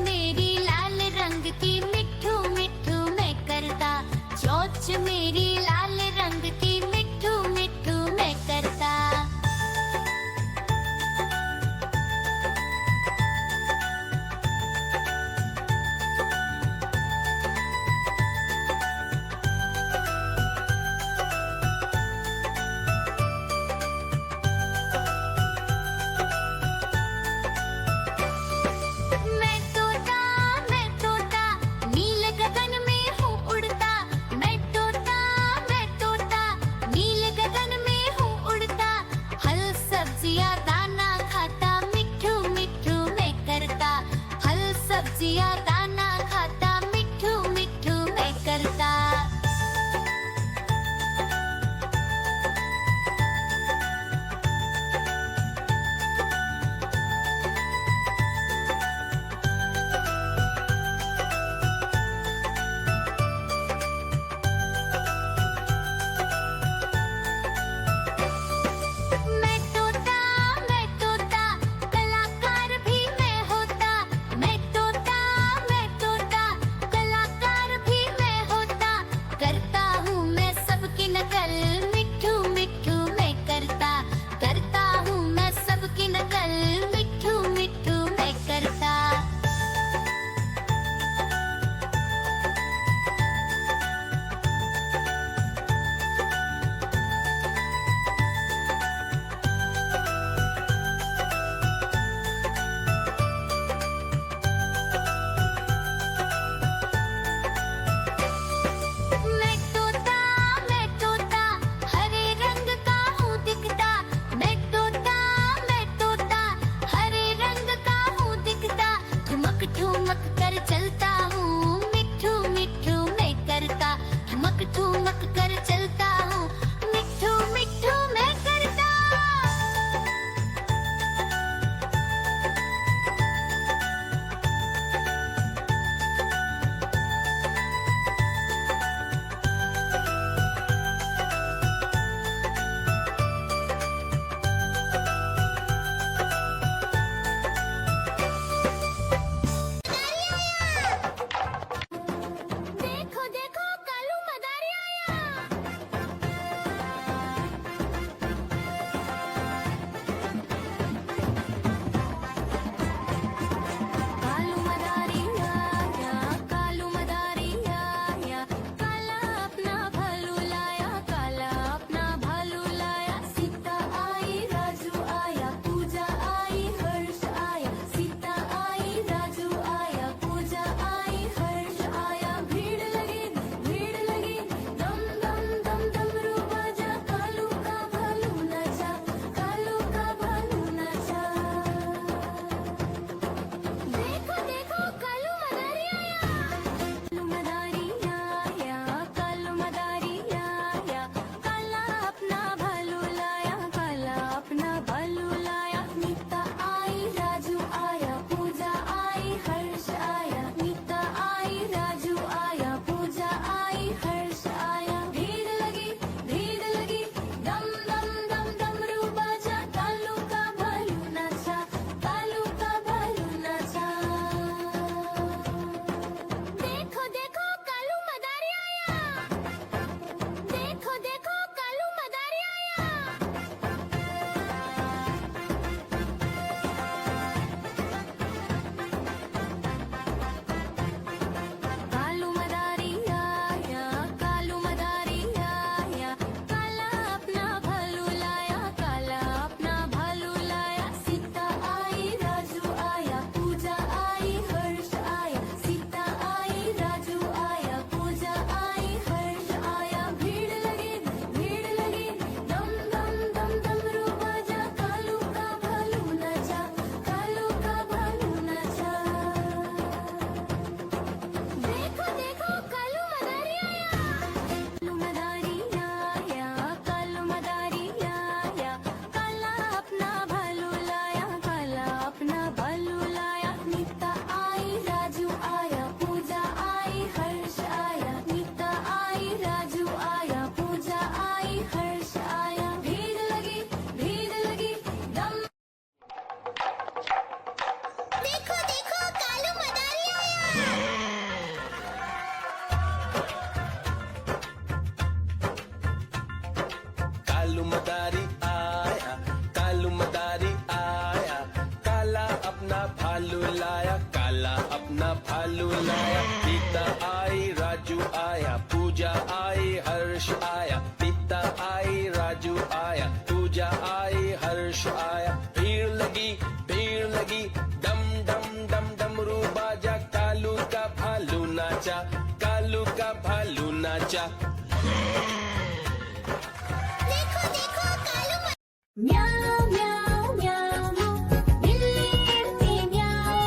मेरी लाल रंग की मिठू मिठू मैं करता, चोंच मेरी लाल रंग की मिठू मिठू मैं करता। मैं तोता अपना भालू लाया, काला अपना भालू लाया। सीता आई, राजू आया, पूजा आई, हर्ष आया। सीता आई, राजू आया, पूजा आई, हर्ष आया। भीड़ लगी, डम डम डम डमरू बाजा। कालू का भालू नाचा, कालू का भालू नाचा। देखो देखो कालू म्याऊ म्याऊ म्याऊ, बिल्ली करती म्याऊ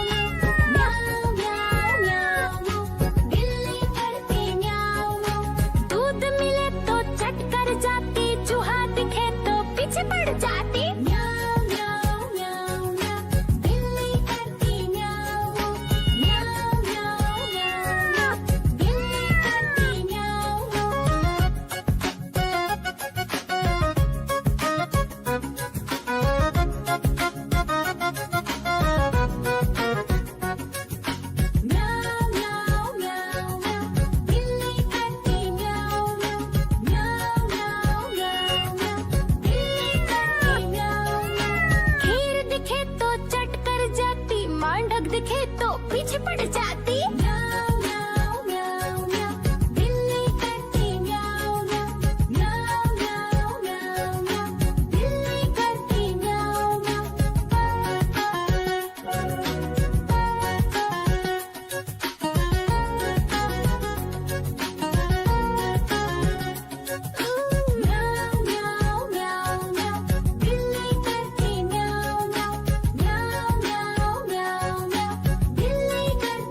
म्याऊ म्याऊ म्याऊ, बिल्ली करती म्याऊ। दूध मिले तो चट कर जाती, चूहा दिखे तो पीछे पड़ जाती। म्याऊ म्याऊ म्याऊ म्याऊ, बिल्ली करती म्याऊ म्याऊ म्याऊ म्याऊ, बिल्ली करती म्याऊ। म्याऊ म्याऊ म्याऊ म्याऊ, बिल्ली करती म्याऊ म्याऊ म्याऊ म्याऊ म्याऊ, बिल्ली करती म्याऊ। खीर दिखे तो चट कर जाती, मांडक दिखे तो पीछे पड़ जाती। म्याऊ म्याऊ म्याऊ म्याऊ, बिल्ली करती म्याऊ म्याऊ म्याऊ म्याऊ म्याऊ म्याऊ, बिल्ली करती म्याऊ म्याऊ म्याऊ म्याऊ म्याऊ, बिल्ली करती म्याऊ म्याऊ म्याऊ म्याऊ म्याऊ म्याऊ, बिल्ली करती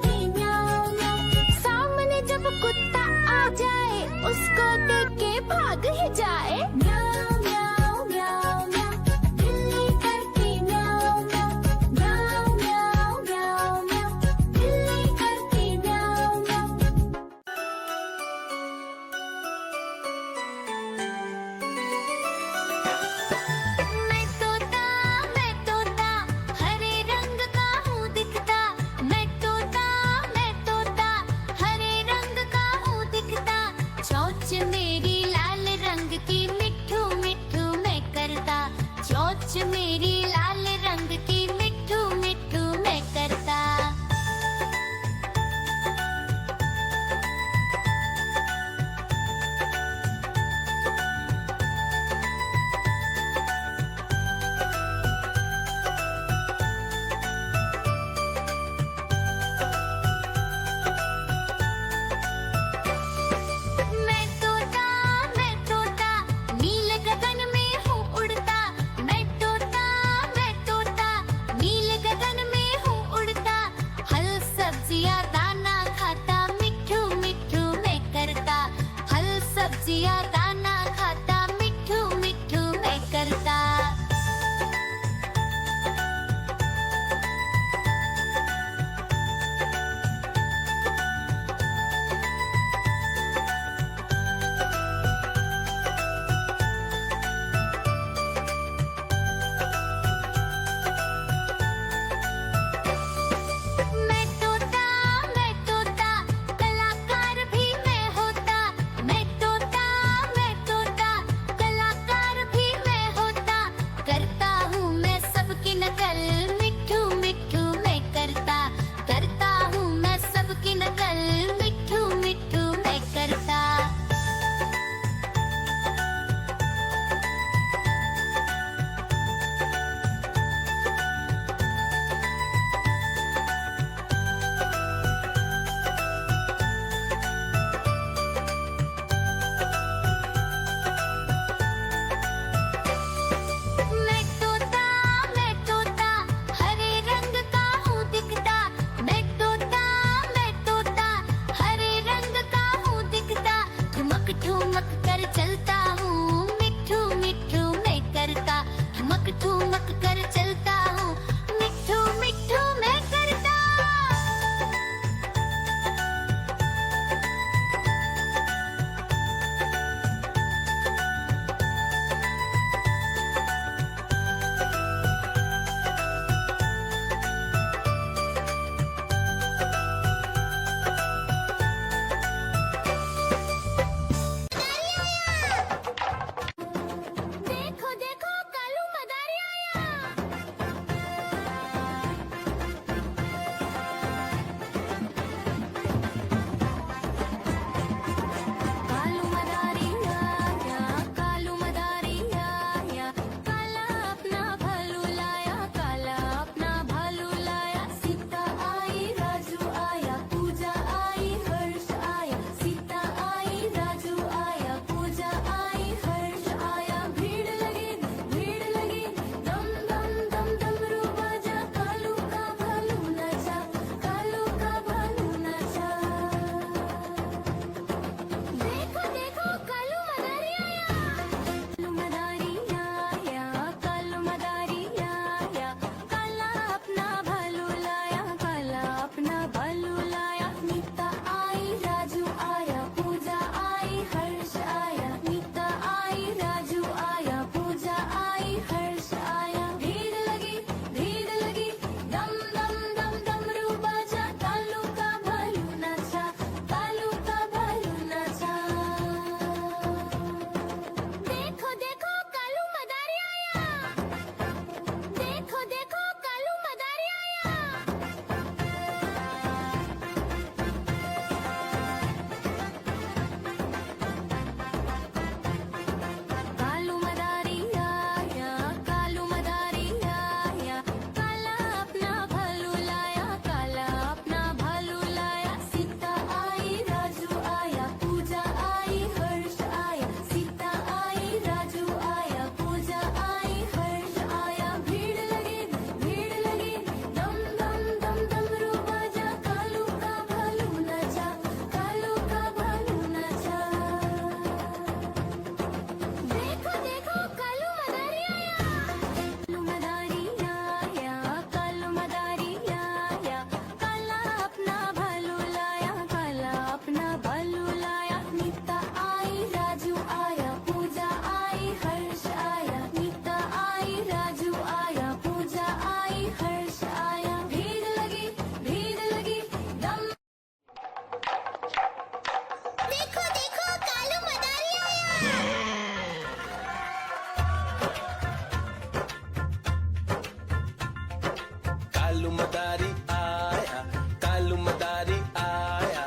मदारी आया, कालू मदारी आया,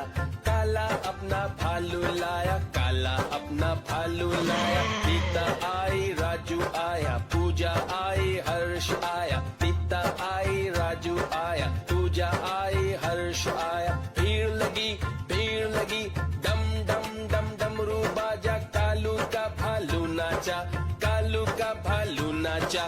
काला अपना भालू लाया, काला अपना भालू लाया। सीता आई राजू आया, पूजा आई हर्ष आया, सीता आई राजू आया, पूजा आई हर्ष आया। भीड़ लगी डम डम डम डमरू बाजा, कालू का भालू नाचा, कालू का भालू नाचा।